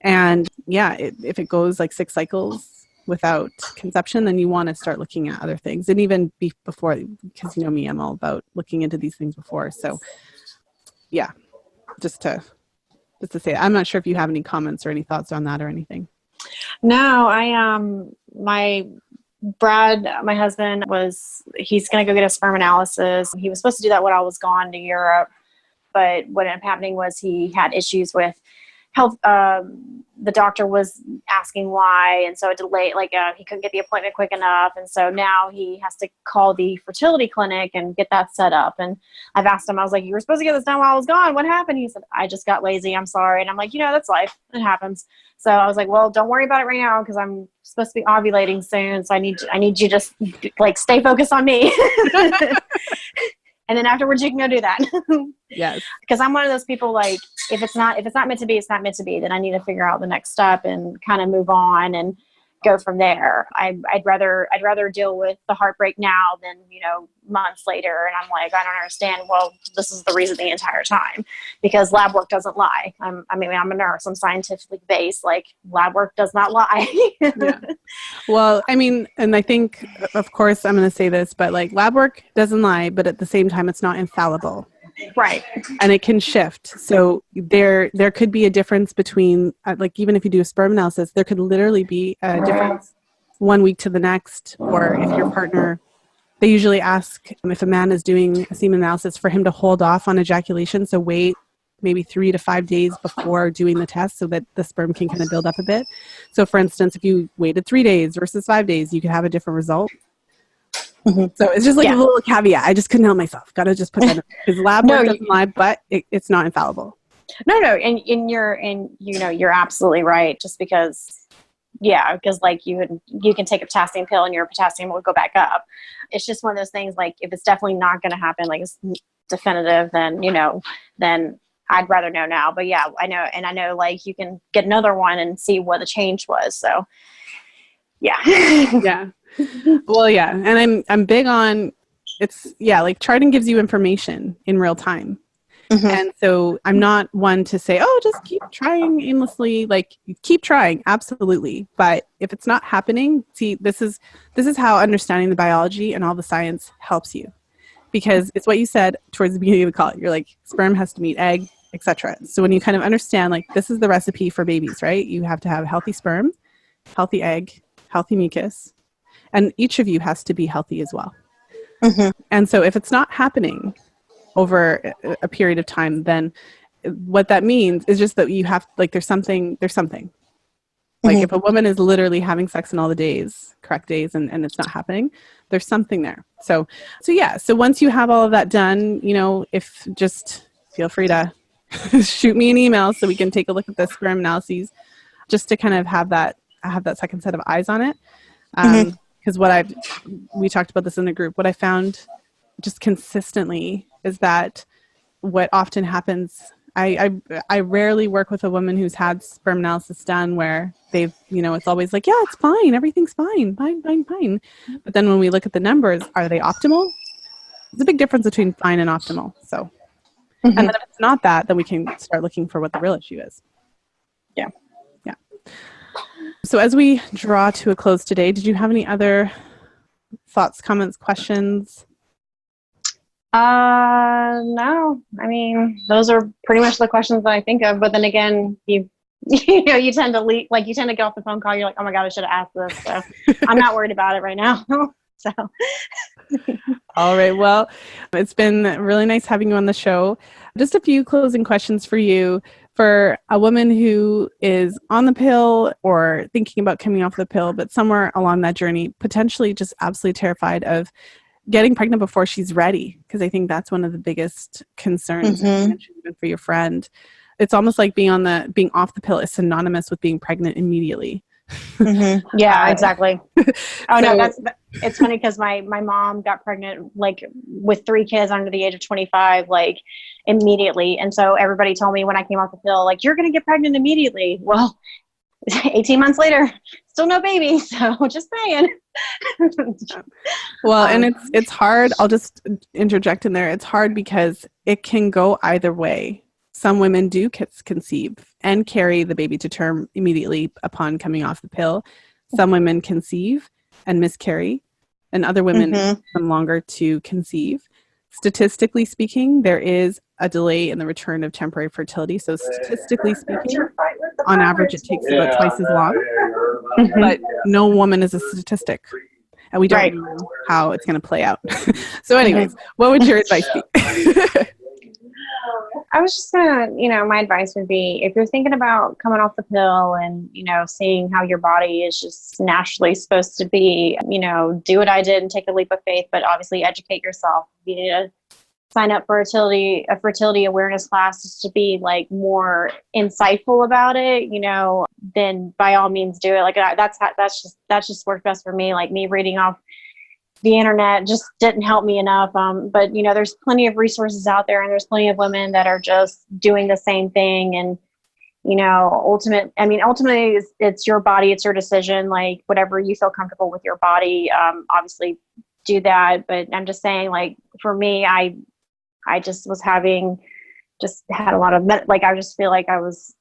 And yeah, if it goes like 6 cycles without conception, then you want to start looking at other things. And even before, because you know me, I'm all about looking into these things before. So yeah, just to say, I'm not sure if you have any comments or any thoughts on that or anything. No, Brad, my husband, he's going to go get a sperm analysis. He was supposed to do that when I was gone to Europe, but what ended up happening was he had issues with health. The doctor was asking why, and so it delayed, he couldn't get the appointment quick enough. And so now he has to call the fertility clinic and get that set up. And I've asked him, I was like, you were supposed to get this done while I was gone. What happened? He said, I just got lazy. I'm sorry. And I'm like, that's life. It happens. So I was like, well, don't worry about it right now, because I'm supposed to be ovulating soon. So I need you to just stay focused on me. And then afterwards you can go do that. Yes. Because I'm one of those people, like, if it's not meant to be, it's not meant to be. Then I need to figure out the next step and kind of move on and go from there. I'd rather deal with the heartbreak now than, months later. And I'm like, I don't understand. Well, this is the reason the entire time, because lab work doesn't lie. I'm a nurse. I'm scientifically based. Like, lab work does not lie. Yeah. Well, and I think, of course, I'm going to say this, but like, lab work doesn't lie, but at the same time, it's not infallible. Right. And it can shift. So there could be a difference between, even if you do a sperm analysis, there could literally be a difference 1 week to the next. Or if your partner, they usually ask, if a man is doing a semen analysis, for him to hold off on ejaculation. So wait maybe 3 to 5 days before doing the test, so that the sperm can kind of build up a bit. So for instance, if you waited 3 days versus 5 days, you could have a different result. So it's just a little caveat. I just couldn't help myself. Got to just put that in, because lab work doesn't lie, but it's not infallible. No, and you're absolutely right. Just because, because like you can take a potassium pill and your potassium will go back up. It's just one of those things. Like, if it's definitely not going to happen, like it's definitive, then then I'd rather know now. But yeah, I know, and I know, like, you can get another one and see what the change was. So yeah. Yeah. Well, yeah. And I'm big on, like, charting gives you information in real time. And so I'm not one to say, oh, just keep trying aimlessly. Like, keep trying. Absolutely. But if it's not happening, see, this is how understanding the biology and all the science helps you, because it's what you said towards the beginning of the call. You're like, sperm has to meet egg. etc. So when you kind of understand, like, this is the recipe for babies, right? You have to have healthy sperm, healthy egg, healthy mucus, and each of you has to be healthy as well. Mm-hmm. And so if it's not happening over a period of time, then what that means is just that you have, like, there's something. Like, if a woman is literally having sex in all the days, correct days, and it's not happening, there's something there. So yeah. So once you have all of that done, if just feel free to shoot me an email so we can take a look at the sperm analyses, just to kind of have that second set of eyes on it. Because we talked about this in the group, what I found just consistently is that what often happens, I rarely work with a woman who's had sperm analysis done where they've, it's always like, yeah, it's fine. Everything's fine. Fine. But then when we look at the numbers, are they optimal? There's a big difference between fine and optimal. So, and then if it's not that, then we can start looking for what the real issue is. Yeah. So as we draw to a close today, did you have any other thoughts, comments, questions? No. I mean, those are pretty much the questions that I think of. But then again, you tend to leave, like, you tend to get off the phone call. You're like, oh my God, I should have asked this. So I'm not worried about it right now. So. All right. Well, it's been really nice having you on the show. Just a few closing questions for you. For a woman who is on the pill or thinking about coming off the pill, but somewhere along that journey, potentially just absolutely terrified of getting pregnant before she's ready, because I think that's one of the biggest concerns even for your friend. It's almost like being off the pill is synonymous with being pregnant immediately. Yeah, exactly. It's funny because my mom got pregnant like with 3 kids under the age of 25, like immediately. And so everybody told me when I came off the pill, like, you're going to get pregnant immediately. Well, 18 months later, still no baby. So just saying. Well, and it's hard. I'll just interject in there. It's hard because it can go either way. Some women do conceive and carry the baby to term immediately upon coming off the pill. Some women conceive and miscarry, and other women take them longer to conceive. Statistically speaking, there is a delay in the return of temporary fertility. So statistically speaking, on average, it takes about twice as long. But no woman is a statistic, and we don't know how it's going to play out. So anyways, what would your advice be? I was just gonna, my advice would be, if you're thinking about coming off the pill and, seeing how your body is just naturally supposed to be, do what I did and take a leap of faith, but obviously educate yourself. You need to sign up for a fertility awareness class just to be like more insightful about it, then by all means do it. Like that's just worked best for me. Like, me reading off the internet just didn't help me enough. But there's plenty of resources out there, and there's plenty of women that are just doing the same thing. And, ultimately it's your body, it's your decision, like whatever you feel comfortable with your body, obviously do that. But I'm just saying, like, for me, I just had a lot of, I just feel like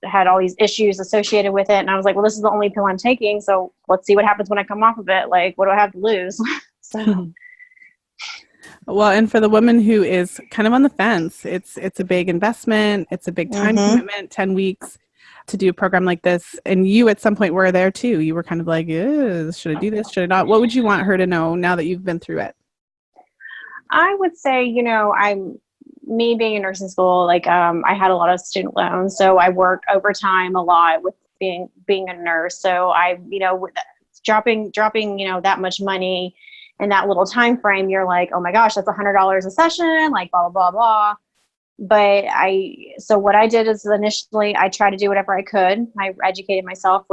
had all these issues associated with it. And I was like, well, this is the only pill I'm taking. So let's see what happens when I come off of it. Like, what do I have to lose? So. Well, and for the woman who is kind of on the fence, it's a big investment. It's a big time commitment, 10 weeks to do a program like this. And you at some point were there too. You were kind of like, should I do this? Should I not? What would you want her to know now that you've been through it? I would say, me being in nursing school, like, I had a lot of student loans. So I worked overtime a lot with being a nurse. So I, dropping, that much money in that little time frame, you're like, oh my gosh, that's $100 a session, like blah, blah, blah, blah. But so what I did is initially I tried to do whatever I could. I educated myself,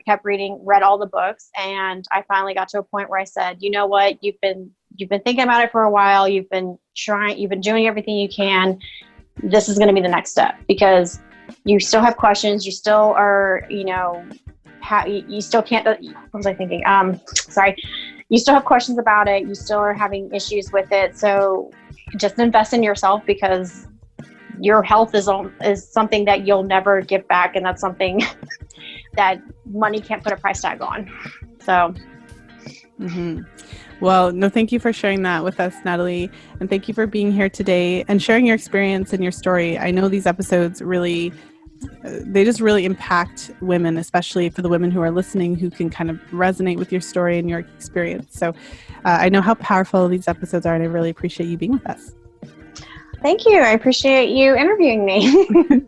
kept reading, read all the books. And I finally got to a point where I said, you know what, you've been thinking about it for a while. You've been doing everything you can. This is going to be the next step, because you still have questions. You still are, you still can't, what was I thinking? Sorry. You still have questions about it. You still are having issues with it. So just invest in yourself, because your health is something that you'll never get back. And that's something that money can't put a price tag on. So. Well, no, thank you for sharing that with us, Natalie. And thank you for being here today and sharing your experience and your story. I know these episodes really, they just really impact women, especially for the women who are listening, who can kind of resonate with your story and your experience. So I know how powerful these episodes are, and I really appreciate you being with us. Thank you. I appreciate you interviewing me.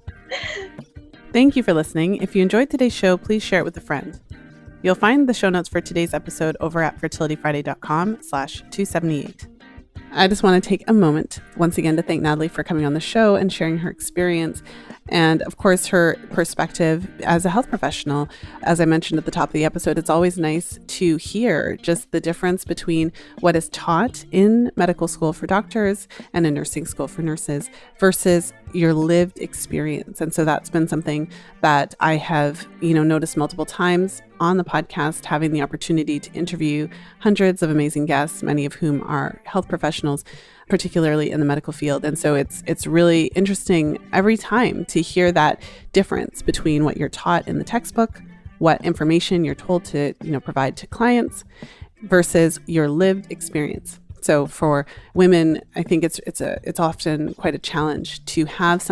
Thank you for listening. If you enjoyed today's show, please share it with a friend. You'll find the show notes for today's episode over at fertilityfriday.com/278. I just want to take a moment once again to thank Natalie for coming on the show and sharing her experience and, of course, her perspective as a health professional. As I mentioned at the top of the episode, it's always nice to hear just the difference between what is taught in medical school for doctors and in nursing school for nurses versus your lived experience. And so that's been something that I have, noticed multiple times on the podcast, having the opportunity to interview hundreds of amazing guests, many of whom are health professionals, particularly in the medical field. And so it's really interesting every time to hear that difference between what you're taught in the textbook, what information you're told to, provide to clients versus your lived experience. So for women, I think it's often quite a challenge to have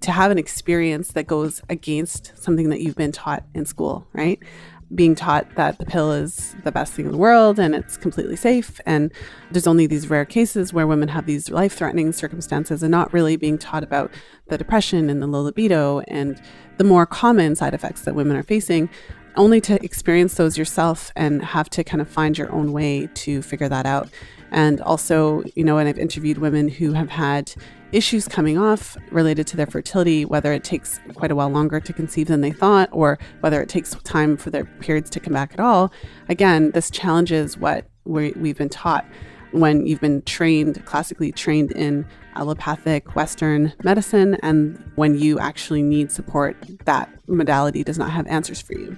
to have an experience that goes against something that you've been taught in school, right? Being taught that the pill is the best thing in the world and it's completely safe. And there's only these rare cases where women have these life-threatening circumstances and not really being taught about the depression and the low libido and the more common side effects that women are facing, only to experience those yourself and have to kind of find your own way to figure that out. And also, and I've interviewed women who have had issues coming off related to their fertility, whether it takes quite a while longer to conceive than they thought, or whether it takes time for their periods to come back at all. Again, this challenges what we've been taught when you've been classically trained in allopathic Western medicine, and when you actually need support, that modality does not have answers for you.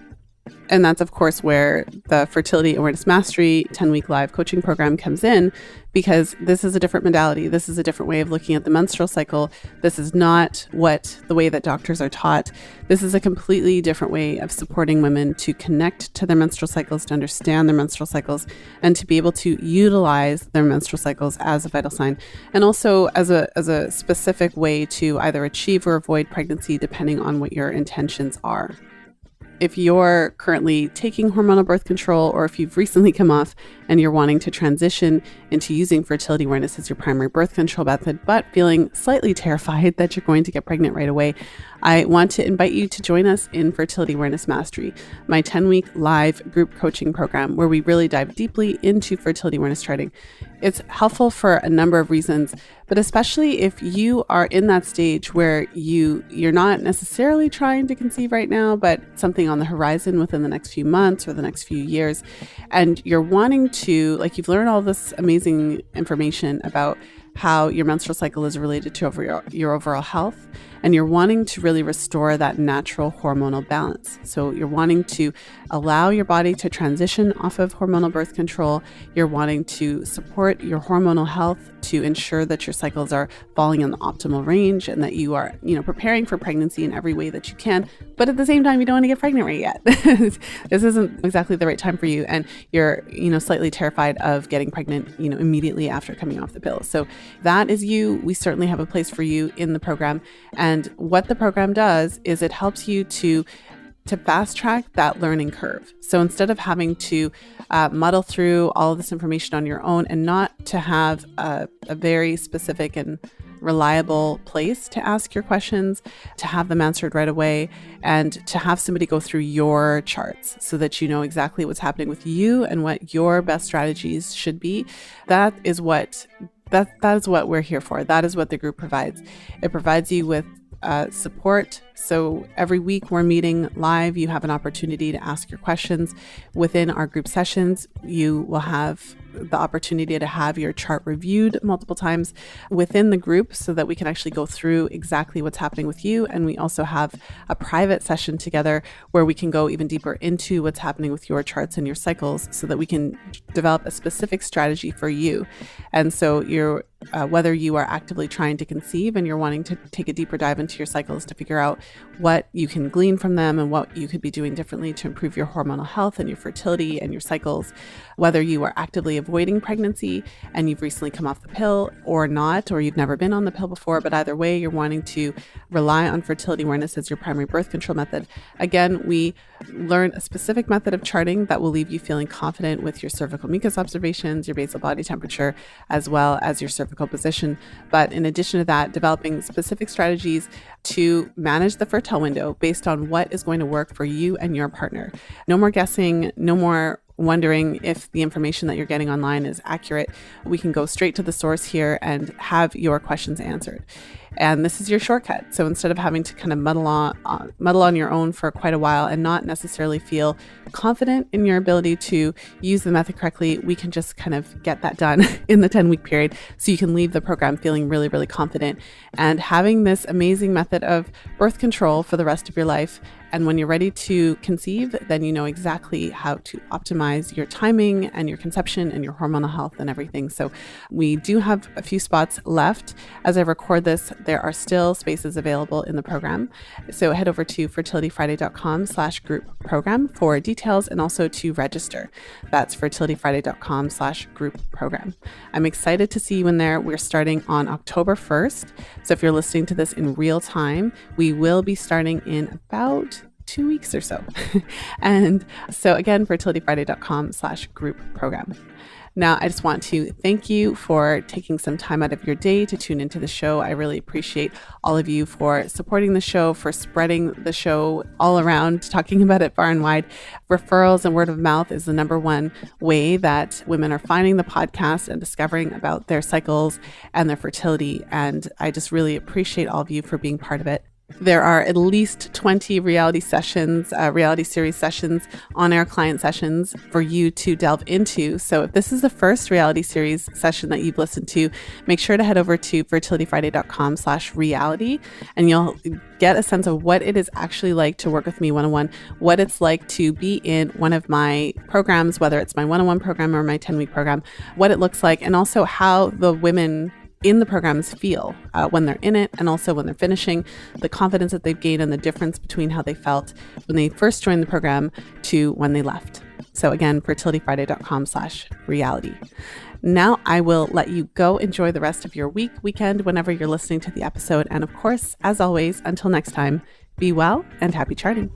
And that's, of course, where the Fertility Awareness Mastery 10-week live coaching program comes in, because this is a different modality. This is a different way of looking at the menstrual cycle. This is not the way that doctors are taught. This is a completely different way of supporting women to connect to their menstrual cycles, to understand their menstrual cycles, and to be able to utilize their menstrual cycles as a vital sign, and also as a specific way to either achieve or avoid pregnancy, depending on what your intentions are. If you're currently taking hormonal birth control, or if you've recently come off and you're wanting to transition into using fertility awareness as your primary birth control method, but feeling slightly terrified that you're going to get pregnant right away, I want to invite you to join us in Fertility Awareness Mastery, my 10-week live group coaching program, where we really dive deeply into fertility awareness charting. It's helpful for a number of reasons, but especially if you are in that stage where you're not necessarily trying to conceive right now, but something on the horizon within the next few months or the next few years, and you're wanting to, you've learned all this amazing information about how your menstrual cycle is related to your overall health, and you're wanting to really restore that natural hormonal balance. So you're wanting to allow your body to transition off of hormonal birth control. You're wanting to support your hormonal health to ensure that your cycles are falling in the optimal range and that you are, preparing for pregnancy in every way that you can. But at the same time, you don't want to get pregnant right yet. This isn't exactly the right time for you. And you're, slightly terrified of getting pregnant, immediately after coming off the pill. So that is you. We certainly have a place for you in the program. And what the program does is it helps you to fast track that learning curve. So instead of having to muddle through all of this information on your own and not to have a very specific and reliable place to ask your questions, to have them answered right away, and to have somebody go through your charts so that you know exactly what's happening with you and what your best strategies should be, that is what we're here for. That is what the group provides. It provides you with support. So every week we're meeting live. You have an opportunity to ask your questions within our group sessions. You will have the opportunity to have your chart reviewed multiple times within the group so that we can actually go through exactly what's happening with you. And we also have a private session together where we can go even deeper into what's happening with your charts and your cycles so that we can develop a specific strategy for you. And so whether you are actively trying to conceive and you're wanting to take a deeper dive into your cycles to figure out what you can glean from them and what you could be doing differently to improve your hormonal health and your fertility and your cycles, whether you are actively avoiding pregnancy and you've recently come off the pill or not, or you've never been on the pill before, but either way, you're wanting to rely on fertility awareness as your primary birth control method. Again, we learn a specific method of charting that will leave you feeling confident with your cervical mucus observations, your basal body temperature, as well as your cervical position. But in addition to that, developing specific strategies to manage the fertile window based on what is going to work for you and your partner. No more guessing, no more wondering if the information that you're getting online is accurate. We can go straight to the source here and have your questions answered. And this is your shortcut. So instead of having to kind of muddle on your own for quite a while and not necessarily feel confident in your ability to use the method correctly, we can just kind of get that done in the 10-week period so you can leave the program feeling really, really confident and having this amazing method of birth control for the rest of your life. And when you're ready to conceive, then you know exactly how to optimize your timing and your conception and your hormonal health and everything. So we do have a few spots left. As I record this, there are still spaces available in the program. So head over to fertilityfriday.com/group program for details and also to register. That's fertilityfriday.com/group program. I'm excited to see you in there. We're starting on October 1st. So if you're listening to this in real time, we will be starting in about 2 weeks or so. And so again, fertilityfriday.com/group program. Now, I just want to thank you for taking some time out of your day to tune into the show. I really appreciate all of you for supporting the show, for spreading the show all around, talking about it far and wide. Referrals and word of mouth is the number one way that women are finding the podcast and discovering about their cycles and their fertility. And I just really appreciate all of you for being part of it. There are at least 20 reality series sessions, on-air client sessions for you to delve into. So if this is the first reality series session that you've listened to, make sure to head over to fertilityfriday.com/reality and you'll get a sense of what it is actually like to work with me one-on-one, what it's like to be in one of my programs, whether it's my one-on-one program or my 10-week program, what it looks like, and also how the women in the programs feel when they're in it and also when they're finishing, the confidence that they've gained and the difference between how they felt when they first joined the program to when they left. So again, fertilityfriday.com/reality. Now I will let you go enjoy the rest of your weekend, whenever you're listening to the episode. And of course, as always, until next time, be well and happy charting.